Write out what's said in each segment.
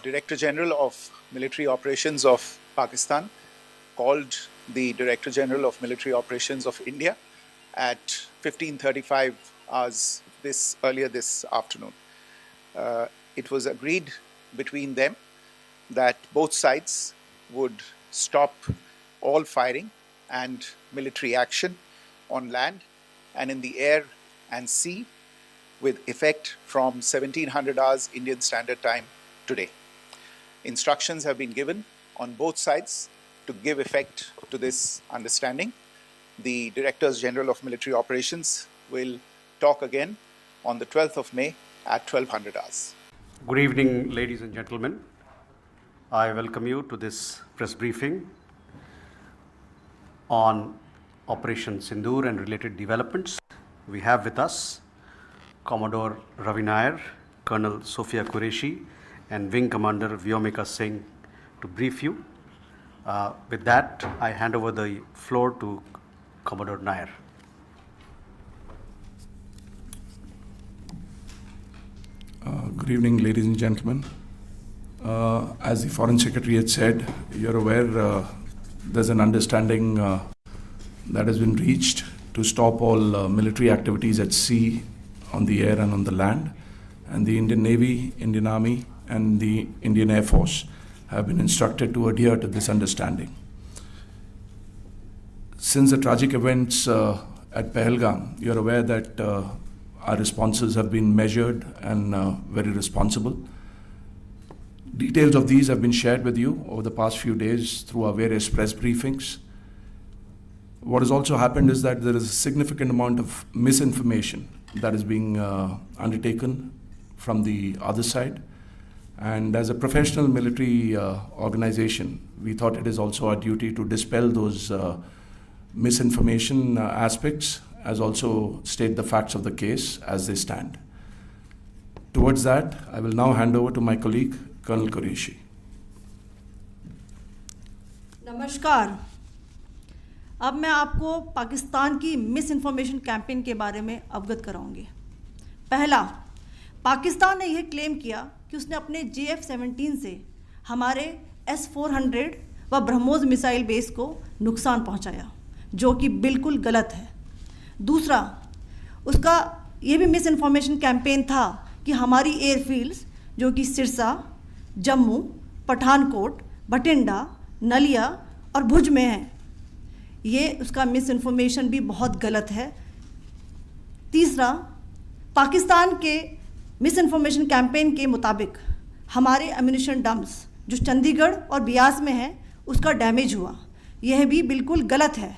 Director General of Military Operations of Pakistan called the Director General of Military Operations of India at 15:35 hours earlier this afternoon. It was agreed between them that both sides would stop all firing and military action on land and in the air and sea with effect from 1700 hours Indian Standard Time today. Instructions have been given on both sides to give effect to this understanding. The Directors General of Military Operations will talk again on the 12th of May at 1200 hours. Good evening, ladies and gentlemen. I welcome you to this press briefing on Operation Sindoor and related developments. We have with us Commodore Ravi Nair, Colonel Sophia Qureshi, and Wing Commander Vyomika Singh to brief you. With that, I hand over the floor to Commodore Nair. Good evening, ladies and gentlemen. As the Foreign Secretary had said, you're aware there's an understanding that has been reached to stop all military activities at sea, on the air and on the land. And the Indian Navy, Indian Army and the Indian Air Force have been instructed to adhere to this understanding. Since the tragic events at Pahalgam, you're aware that our responses have been measured and very responsible. Details of these have been shared with you over the past few days through our various press briefings. What has also happened is that there is a significant amount of misinformation that is being undertaken from the other side. And as a professional military organization, we thought it is also our duty to dispel those misinformation aspects, as also state the facts of the case as they stand. Towards that, I will now hand over to my colleague, Colonel Qureshi. नमस्कार। अब मैं आपको पाकिस्तान की miss information campaign के बारे में अवगत कराऊंगी। पहला, पाकिस्तान ने यह क्लेम किया कि उसने अपने JF-17 से हमारे S-400 व ब्रह्मोस मिसाइल बेस को नुकसान पहुंचाया, जो कि बिल्कुल गलत है। दूसरा, उसका ये भी मिस इन्फॉर्मेशन कैंपेन था कि हमारी एयरफील्ड्स जो कि सिरसा, जम्मू, पठानकोट, भटिंडा, नलिया और भुज में हैं, ये उसका मिस इन्फॉर्मेशन भी बहुत गलत है। तीसरा, पाकिस्तान के मिस इन्फॉर्मेशन कैंपेन के मुताबिक हमारे एम्यूनिशन डम्प्स जो चंडीगढ़ और बियास में हैं उसका डैमेज हुआ, यह भी बिल्कुल गलत है।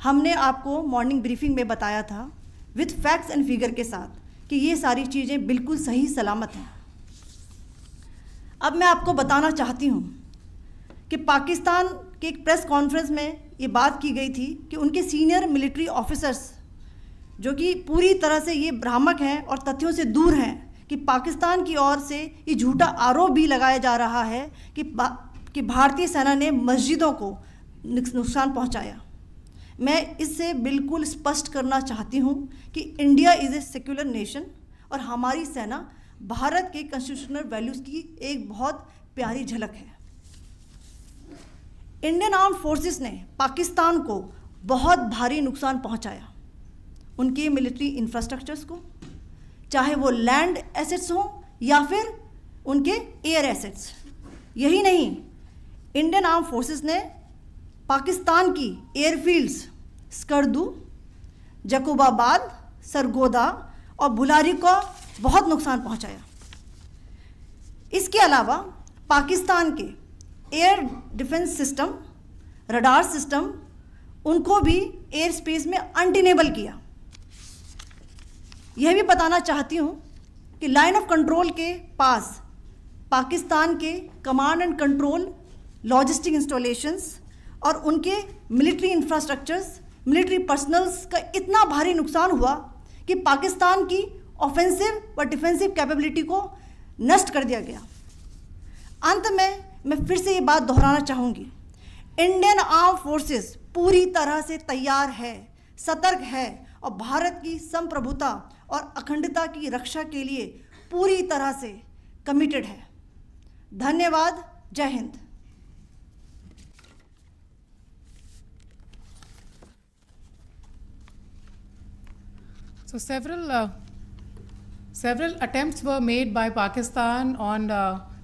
हमने आपको मॉर्निंग ब्रीफिंग में बताया था विद फैक्ट्स एंड फिगर के साथ कि ये सारी चीज़ें बिल्कुल सही सलामत हैं। अब मैं आपको बताना चाहती हूँ कि पाकिस्तान के एक प्रेस कॉन्फ्रेंस में ये बात की गई थी कि उनके सीनियर मिलिट्री ऑफिसर्स जो कि पूरी तरह से ये भ्रामक हैं और तथ्यों से दूर हैं कि पाकिस्तान की ओर से ये झूठा आरोप भी लगाया जा रहा है कि भारतीय सेना ने मस्जिदों को नुकसान पहुंचाया। मैं इससे बिल्कुल स्पष्ट करना चाहती हूं कि India is a secular nation और हमारी सेना भारत के कॉन्स्टिट्यूशनल वैल्यूज़ की एक बहुत प्यारी झलक है। इंडियन आर्म्ड फोर्सेस ने पाकिस्तान को बहुत भारी नुकसान पहुंचाया, उनके मिलिट्री इंफ्रास्ट्रक्चर्स को, चाहे वो लैंड एसेट्स हों या फिर उनके एयर एसेट्स। यही नहीं, इंडियन आर्म्ड फोर्सेस ने पाकिस्तान की एयरफील्ड्स स्कर्दू, जकोबाबाद, सरगोदा और बुलारी को बहुत नुकसान पहुंचाया। इसके अलावा पाकिस्तान के air defence system, radar system, उनको भी एयर स्पेस में अनटेनेबल किया। यह भी बताना चाहती हूँ कि लाइन ऑफ कंट्रोल के पास पाकिस्तान के command and control logistic installations और उनके मिलिट्री इंफ्रास्ट्रक्चर्स, मिलिट्री पर्सनल्स का इतना भारी नुकसान हुआ कि पाकिस्तान की ऑफेंसिव व डिफेंसिव कैपेबिलिटी को नष्ट कर दिया गया। अंत में मैं फिर से ये बात दोहराना चाहूँगी, इंडियन आर्म फोर्सेस पूरी तरह से तैयार है, सतर्क है और भारत की संप्रभुता और अखंडता की रक्षा के लिए पूरी तरह से कमिटेड है। धन्यवाद। जय Hind. So several attempts were made by Pakistan on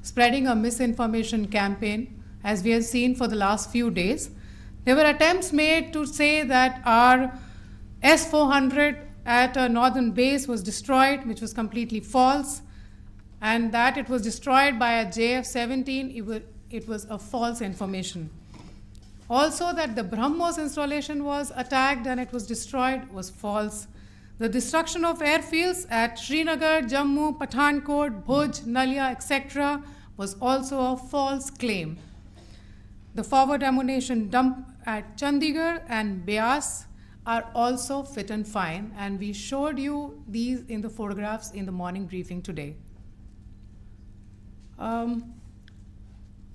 spreading a misinformation campaign, as we have seen for the last few days. There were attempts made to say that our S-400 at a northern base was destroyed, which was completely false, and that it was destroyed by a JF-17, it was a false information. Also that the BrahMos installation was attacked and it was destroyed was false. The destruction of airfields at Srinagar, Jammu, Pathankot, Bhuj, Nalia, etc. was also a false claim. The forward ammunition dump at Chandigarh and Beas are also fit and fine, and we showed you these in the photographs in the morning briefing today.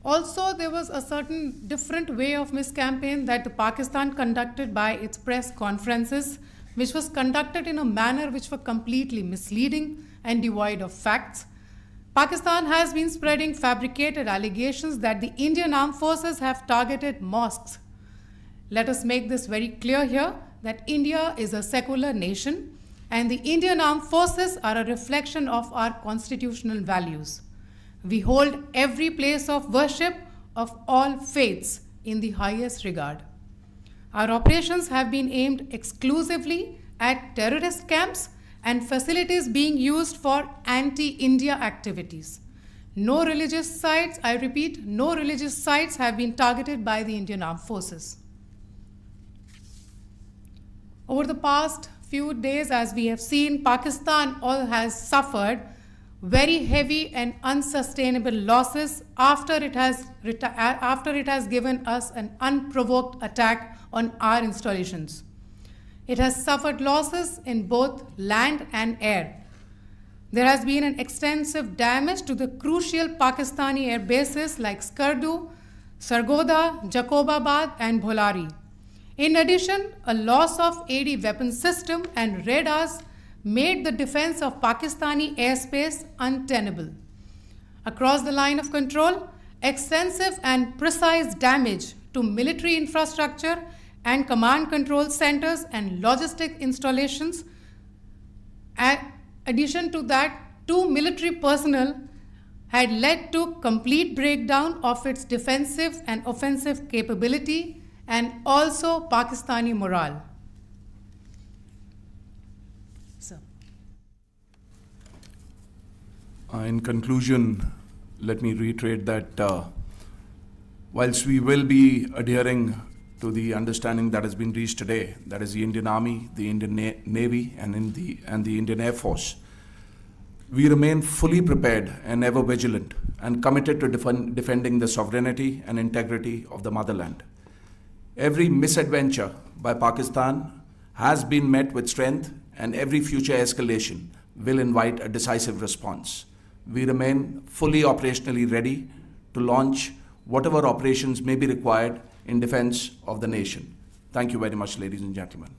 Also, there was a certain different way of miscampaign that the Pakistan conducted by its press conferences, which was conducted in a manner which were completely misleading and devoid of facts. Pakistan has been spreading fabricated allegations that the Indian armed forces have targeted mosques. Let us make this very clear here that India is a secular nation and the Indian armed forces are a reflection of our constitutional values. We hold every place of worship of all faiths in the highest regard. Our operations have been aimed exclusively at terrorist camps and facilities being used for anti-India activities. No religious sites, I repeat, no religious sites have been targeted by the Indian Armed Forces. Over the past few days, as we have seen, Pakistan has suffered very heavy and unsustainable losses after it has given us an unprovoked attack on our installations. It has suffered losses in both land and air. There has been an extensive damage to the crucial Pakistani air bases like Skardu, Sargodha, Jacobabad and Bholari. In addition, a loss of AD weapon system and radars made the defense of Pakistani airspace untenable. Across the line of control, extensive and precise damage to military infrastructure and command control centers and logistic installations. In addition to that, 2 military personnel had led to complete breakdown of its defensive and offensive capability and also Pakistani morale. So. In conclusion, let me reiterate that whilst we will be adhering to the understanding that has been reached today, that is the Indian Army, the Indian Navy, and the Indian Air Force, we remain fully prepared and ever vigilant and committed to defending the sovereignty and integrity of the motherland. Every misadventure by Pakistan has been met with strength, and every future escalation will invite a decisive response. We remain fully operationally ready to launch whatever operations may be required in defense of the nation. Thank you very much, ladies and gentlemen.